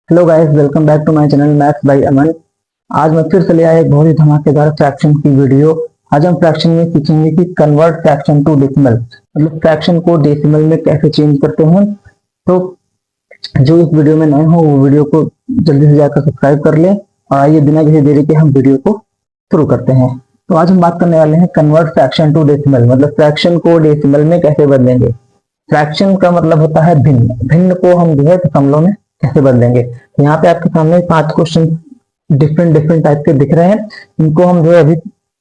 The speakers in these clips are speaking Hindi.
Hello guys, welcome back to my channel maths by Aman. आज मैं फिर से ले आया एक बहुत ही धमाकेदार फ्रैक्शन की वीडियो। आज हम फ्रैक्शन में सीखेंगे कि कन्वर्ट फ्रैक्शन टू डेसिमल, मतलब फ्रैक्शन को डेसिमल में कैसे चेंज करते हैं। तो जो इस वीडियो में नए हो वो वीडियो को जल्दी से जाकर सब्सक्राइब कर लें और आइए बिना किसी देरी के हम वीडियो को शुरू करते हैं। तो आज हम बात करने वाले हैं कन्वर्ट फ्रैक्शन टू डेसिमल, मतलब फ्रैक्शन को डेसिमल में कैसे बदलेंगे। फ्रैक्शन का मतलब होता है भिन्न, भिन्न को हम जो है दशमलव में कैसे बदलेंगे। यहाँ पे आपके सामने 5 क्वेश्चन डिफरेंट टाइप के दिख रहे हैं। इनको हम जो है अभी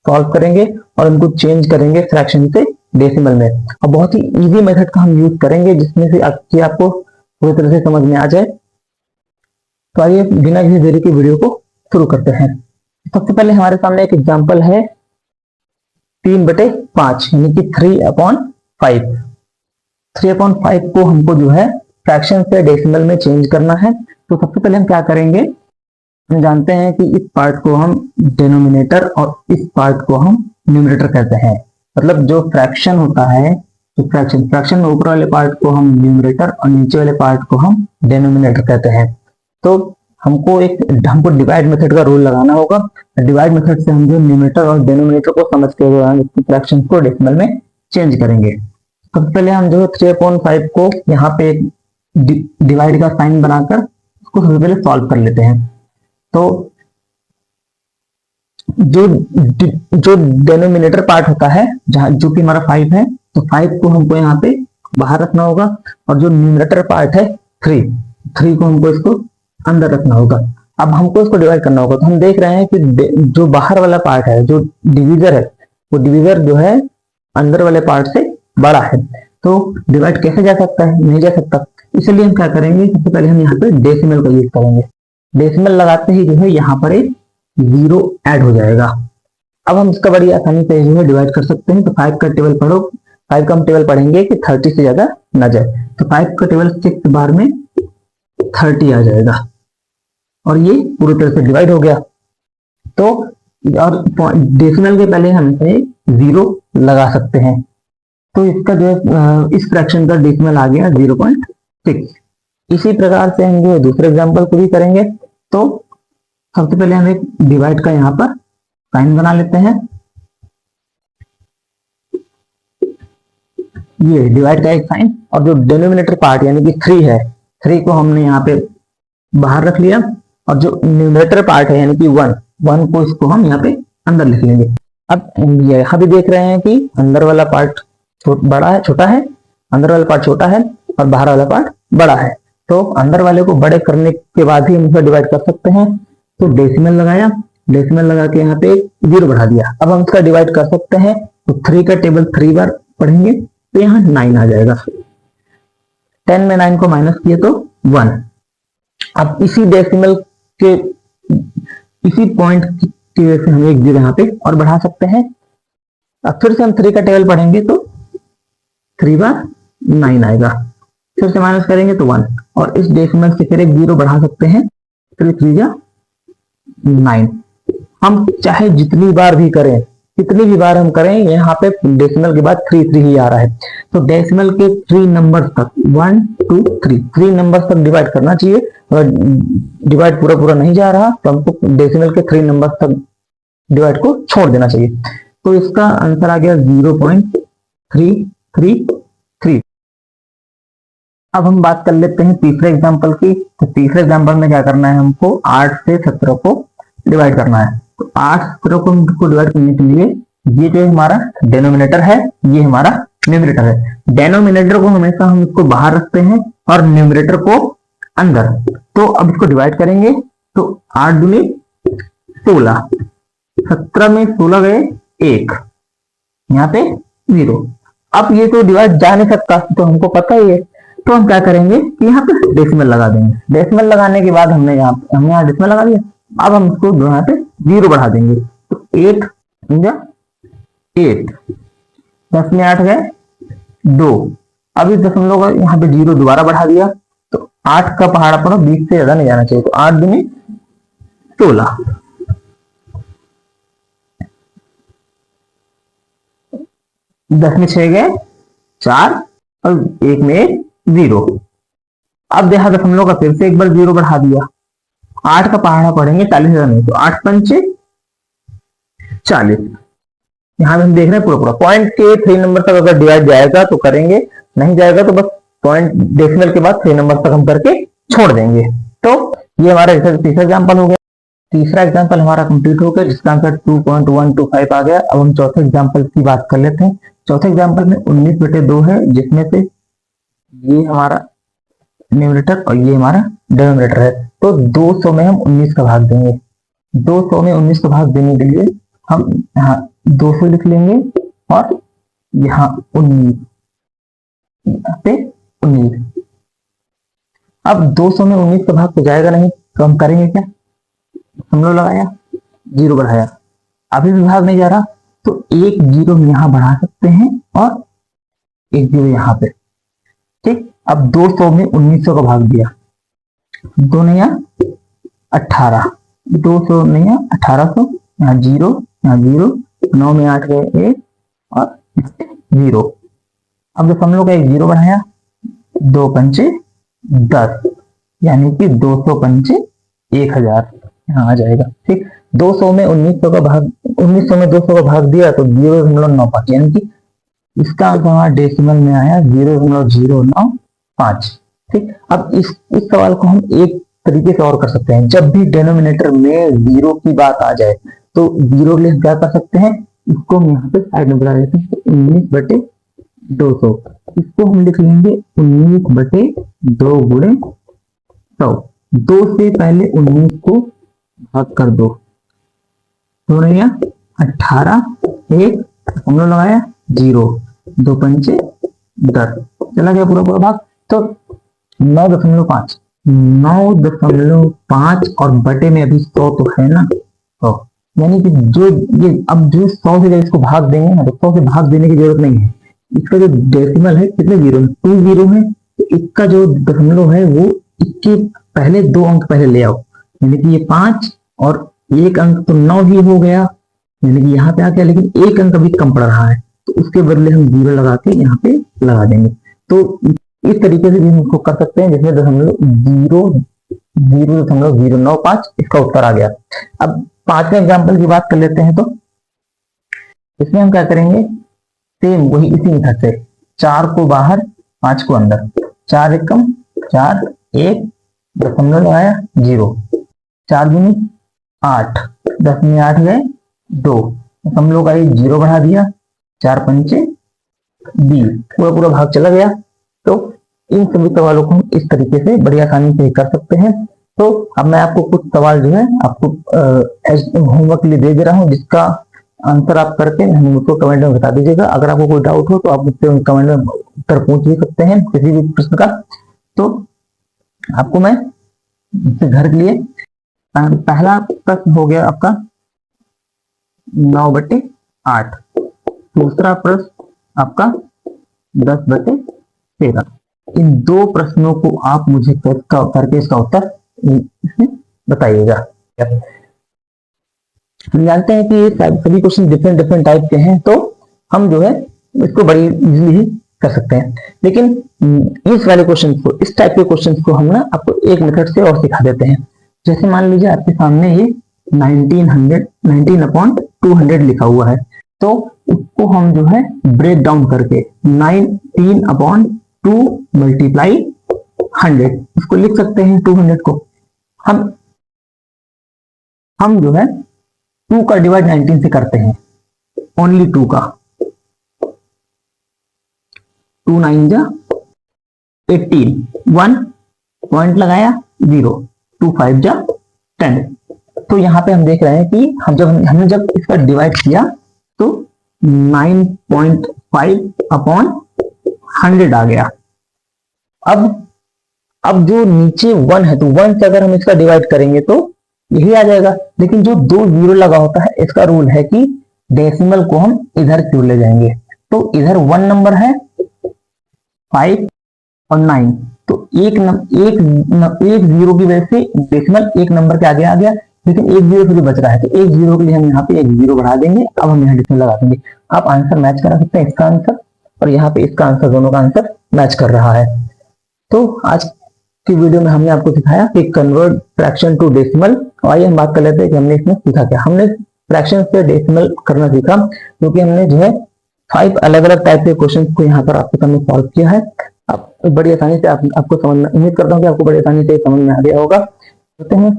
सॉल्व करेंगे और इनको चेंज करेंगे फ्रैक्शन से डेसिमल में। और बहुत ही इजी मेथड का हम यूज करेंगे जिसमें से आपको पूरी तरह से समझ में आ जाए। तो आइए बिना किसी देरी की वीडियो को शुरू करते हैं। सबसे पहले हमारे सामने एक एग्जाम्पल है 3/5 यानी कि 3/5। 3/5 को हमको जो है फ्रैक्शन से डेसिमल में चेंज करना है। तो सबसे पहले हम क्या करेंगे, हम जानते हैं कि इस पार्ट को हम डिनोमिनेटर और इस पार्ट को हम न्यूमरेटर कहते हैं। मतलब जो फ्रैक्शन होता है, तो फ्रैक्शन में ऊपर वाले पार्ट को हम न्यूमरेटर और नीचे वाले पार्ट को हम डिनोमिनेटर कहते हैं। तो हमको डिवाइड मेथड का रूल लगाना होगा। डिवाइड मेथड से हम जो न्यूमरेटर और डिनोमिनेटर को समझते हुए फ्रैक्शन को डेसिमल में चेंज करेंगे। सबसे पहले हम जो 3/5 को यहाँ पे एक डिवाइड का साइन बनाकर उसको सबसे पहले सॉल्व कर लेते हैं। तो जो डिनोमिनेटर पार्ट होता है जहां जो कि हमारा 5 है, तो 5 को हमको यहाँ पे बाहर रखना होगा और जो न्यूमरेटर पार्ट है 3 को हमको इसको अंदर रखना होगा। अब हमको इसको डिवाइड करना होगा। तो हम देख रहे हैं कि जो बाहर वाला पार्ट है, जो डिविजर है, वो डिविजर जो है अंदर वाले पार्ट से बड़ा है। तो डिवाइड कैसे जा सकता है, नहीं जा सकता। इसलिए हम क्या करेंगे, सबसे पहले हम यहाँ पे डेसिमल का यूज करेंगे। डेसिमल लगाते ही जो है यहाँ पर एक 0 ऐड हो जाएगा। अब हम इसका बड़ी आसानी से जो है डिवाइड कर सकते हैं। तो 5 का टेबल पढ़ो, 5 का हम टेबल पढ़ेंगे कि 30 से ज्यादा ना जाए। तो 5 का टेबल 6 बार में 30 आ जाएगा और ये पूरी तरह से डिवाइड हो गया। तो और डेसिमल के पहले हम इसे 0 लगा सकते हैं। तो इसका जो है इस फ्रैक्शन का डेसिमल आ गया 0.6। इसी प्रकार से हम जो दूसरे एग्जांपल को भी करेंगे। तो सबसे पहले हम एक डिवाइड का यहाँ पर साइन बना लेते हैं। ये डिवाइड का एक साइन, और जो डिनोमिनेटर पार्ट यानी कि 3 है, 3 को हमने यहाँ पे बाहर रख लिया और जो न्यूमरेटर पार्ट है यानी कि 1 को इसको हम यहाँ पे अंदर लिख लेंगे। अब यहाँ भी देख रहे हैं कि अंदर वाला पार्ट बड़ा है, छोटा है, अंदर वाला पार्ट छोटा है और बाहर वाला पार्ट बड़ा है। तो अंदर वाले को बड़े करने के बाद ही हम इसे डिवाइड कर सकते हैं। तो डेसिमल लगाया, डेसिमल लगा के यहाँ पे 0 बढ़ा दिया। अब हम इसका डिवाइड कर सकते हैं। तो 3 का टेबल 3 बार पढ़ेंगे तो यहाँ 9 आ जाएगा। 10 में 9 को माइनस किए तो 1। अब इसी डेसिमल के इसी पॉइंट की वजह से हम एक 0 यहाँ पे और बढ़ा सकते हैं। अब फिर से हम 3 का टेबल पढ़ेंगे तो 3 बार 9 आएगा। फिर से माइनस करेंगे तो 1 और इस डेसिमल से फिर एक 0 बढ़ा सकते हैं। 3 जा 9। हम चाहे जितनी बार भी करें, कितनी भी बार हम करें, यहाँ पे डेसिमल के बाद 3 ही आ रहा है। तो डेसिमल के 3 नंबर तक 1 2 3 नंबर तक डिवाइड करना चाहिए। अगर डिवाइड पूरा नहीं जा रहा तो हमको डेसिमल के 3 नंबर तक डिवाइड को छोड़ देना चाहिए। तो इसका आंसर आ गया 0.333। अब हम बात कर लेते हैं तीसरे एग्जांपल की। तो तीसरे एग्जांपल में क्या करना है, हमको 8 से 17 को डिवाइड करना है। तो 8 17 को हमको डिवाइड करने के लिए ये जो हमारा डिनोमिनेटर है, ये हमारा न्यूमरेटर है। डिनोमिनेटर को हमेशा हम इसको बाहर रखते हैं और न्यूमरेटर को अंदर। तो अब इसको डिवाइड करेंगे तो 8 दूनी 16, 17 में 16 गए 1, यहाँ पे 0। अब ये तो डिवाइड जा नहीं सकता, तो हमको पता ही है। तो हम क्या करेंगे कि यहाँ पे डेसिमल लगा देंगे। डेसिमल लगाने के बाद हमने यहाँ डेसिमल लगा दिया। अब हम इसको यहाँ पे 0 बढ़ा देंगे। तो 8 8, 10 में 8 गए 2। अब इस दशमलव का यहाँ पे 0 दोबारा बढ़ा दिया। तो 8 का पहाड़ा पर 20 से ज्यादा नहीं जाना चाहिए। तो 8 दूनी 16, 10 में 6 गए 4 और 1 में 0। अब देखा दशमलव का फिर से एक बार 0 बढ़ा दिया। 8 का पहाड़ा पढ़ेंगे 40,000 नहीं, तो 8 पंचे 40। यहाँ पे हम देख रहे हैं पूरा पूरा पॉइंट के 3 नंबर तक अगर डिवाइड जाएगा तो करेंगे, नहीं जाएगा तो बस पॉइंट डेसिमल के बाद 3 नंबर तक हम करके छोड़ देंगे। तो ये हमारा तीसरा एग्जाम्पल हो गया। तीसरा एग्जाम्पल हमारा कंप्लीट हो गया जिसका आंसर 2.125 आ गया। अब हम चौथे एग्जाम्पल की बात कर लेते हैं। चौथे एग्जाम्पल में 19/2 है, जिसमें से ये हमारा न्यूमरेटर और ये हमारा डिनोमिनेटर है। तो 200 में हम 19 का भाग देंगे। 200 में 19 का भाग देने के लिए हम यहाँ 200 लिख लेंगे और यहाँ 19 पे 19। अब 200 में 19 का भाग तो जाएगा नहीं, तो हम करेंगे क्या, हम लोग लगाया, जीरो बढ़ाया, अभी भी भाग नहीं जा रहा, तो एक जीरो यहाँ बढ़ा सकते हैं और एक जीरो यहाँ पे। ठीक, अब 200 में 1900 का भाग दिया, 2 नया 18, 200 नया 1800, यहाँ जीरो, यहाँ जीरो, 9 में 8 गए 1 और जीरो। अब जब हम लोग का एक जीरो बढ़ाया, 2 पंचे 10, यानी कि 200 पंचे 1000 यहाँ आ जाएगा। ठीक, 200 में 1900 का भाग, 1900 में 200 का भाग दिया तो 0.95, यानी कि इसका आंसर हमारा डेसिमल में आया 0.095। ठीक, अब इस सवाल को हम एक तरीके से और कर सकते हैं। जब भी डिनोमिनेटर में जीरो की बात आ जाए तो जीरो के लिए क्या कर सकते हैं, इसको हम यहाँ पे साइड में बता देते हैं, 19/200, इसको हम लिख लेंगे 19/2 गुणे 100। 2 से पहले 19 को भाग कर दो, 2 नया 18, 1 हम लोग लगाया जीरो, 2 पंचे 10, चला गया पूरा पूरा भाग। तो 9.5, 9.5 और बटे में अभी 100 तो है ना, तो यानी कि जो ये अब जो 100 से जब इसको भाग देंगे ना, तो 100 से भाग देने की जरूरत नहीं है। इसका जो डेसिमल है कितने जीरो है, 2 जीरो है, तो इसका जो दशमलव है वो इसके पहले 2 अंक पहले ले आओ, यानी कि ये 5 और 1 अंक तो 9 ही हो गया, यानी कि यहाँ पे आ गया, लेकिन 1 अंक अभी कम पड़ रहा है, तो उसके बदले हम जीरो लगा के यहाँ पे लगा देंगे। तो इस तरीके से भी हम इसको कर सकते हैं, जिसमें 0.095 इसका उत्तर आ गया। अब पांचवें एग्जाम्पल की बात कर लेते हैं। तो इसमें हम क्या करेंगे, सेम वही इसी मेथड से, 4 को बाहर 5 को अंदर, 4 एकम 4, 1 दशमलव लगाया 0, 4 दूनी 8, 10 में 8 गए 2, हम लोग का जीरो बढ़ा दिया, 4 पंचे 20, पूरा पूरा भाग चला गया। तो इन सभी सवालों को हम इस तरीके से बड़ी आसानी से कर सकते हैं। तो अब मैं आपको कुछ सवाल जो है आपको होमवर्क के लिए दे दे रहा हूं, जिसका आंसर आप करके मुझको कमेंट में बता दीजिएगा। अगर आपको कोई डाउट हो तो आप मुझसे कमेंट में उत्तर पूछ भी सकते हैं किसी भी प्रश्न का। तो आपको मैं घर के लिए पहला प्रश्न हो गया आपका 9/8, दूसरा प्रश्न आपका 10/13। इन दो प्रश्नों को आप मुझे करके इसका उत्तर बताइएगा। हम जानते हैं कि ये सभी क्वेश्चन डिफरेंट डिफरेंट टाइप के हैं, तो हम जो है इसको बड़ी इजीली ही कर सकते हैं। लेकिन इस वाले क्वेश्चन को, इस टाइप के क्वेश्चन को हम ना आपको एक मेथड से और सिखा देते हैं। जैसे मान लीजिए आपके सामने ये 19/200 लिखा हुआ है, तो उसको हम जो है ब्रेक डाउन करके 19/2 मल्टीप्लाई 100 इसको लिख सकते हैं। 200 को हम जो है 2 का डिवाइड 19 से करते हैं, ओनली 2 का, 2 9 जा 18, 1 पॉइंट लगाया 0, 2 5 जा 10। तो यहाँ पे हम देख रहे हैं कि हमने जब इसका डिवाइड किया तो 9.5/100 आ गया। अब जो नीचे 1 है, तो 1 से अगर हम इसका डिवाइड करेंगे तो यही आ जाएगा। लेकिन जो 2 जीरो लगा होता है, इसका रूल है कि डेसिमल को हम इधर क्यों ले जाएंगे। तो इधर 1 नंबर है, 5 और 9, तो एक जीरो की वजह से डेसिमल एक नंबर के आगे आ गया, लेकिन एक जीरो फिर बच रहा है, तो एक जीरो के लिए हम यहाँ पे एक जीरो बढ़ा देंगे। अब हम यहाँ डेसिमल लगा देंगे। आप आंसर मैच करा सकते हैं, इसका आंसर और यहाँ पे इसका आंसर, दोनों का आंसर मैच कर रहा है। तो आज की वीडियो में हमने आपको सिखाया कि कन्वर्ट फ्रैक्शन टू डेसिमल। और आइए हम बात कर लेते हैं कि हमने इसमें सीखा क्या। हमने फ्रैक्शन से डेसिमल करना सीखा, क्योंकि हमने जो है 5 अलग अलग टाइप के क्वेश्चन को यहाँ पर आपके सामने सॉल्व किया है। अब बड़ी आसानी से आपको समझ में, उम्मीद करता हूँ कि आपको बड़ी आसानी से समझ में आ गया होगा। करते हैं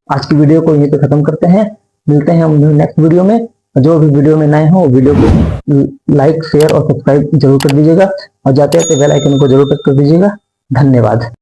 आज की वीडियो को यहीं पे खत्म करते हैं। मिलते हैं हम नेक्स्ट वीडियो में। जो भी वीडियो में नए हो वीडियो को लाइक शेयर और सब्सक्राइब जरूर कर दीजिएगा, और जाते जाते बेल आइकन को जरूर प्रेस कर दीजिएगा। धन्यवाद।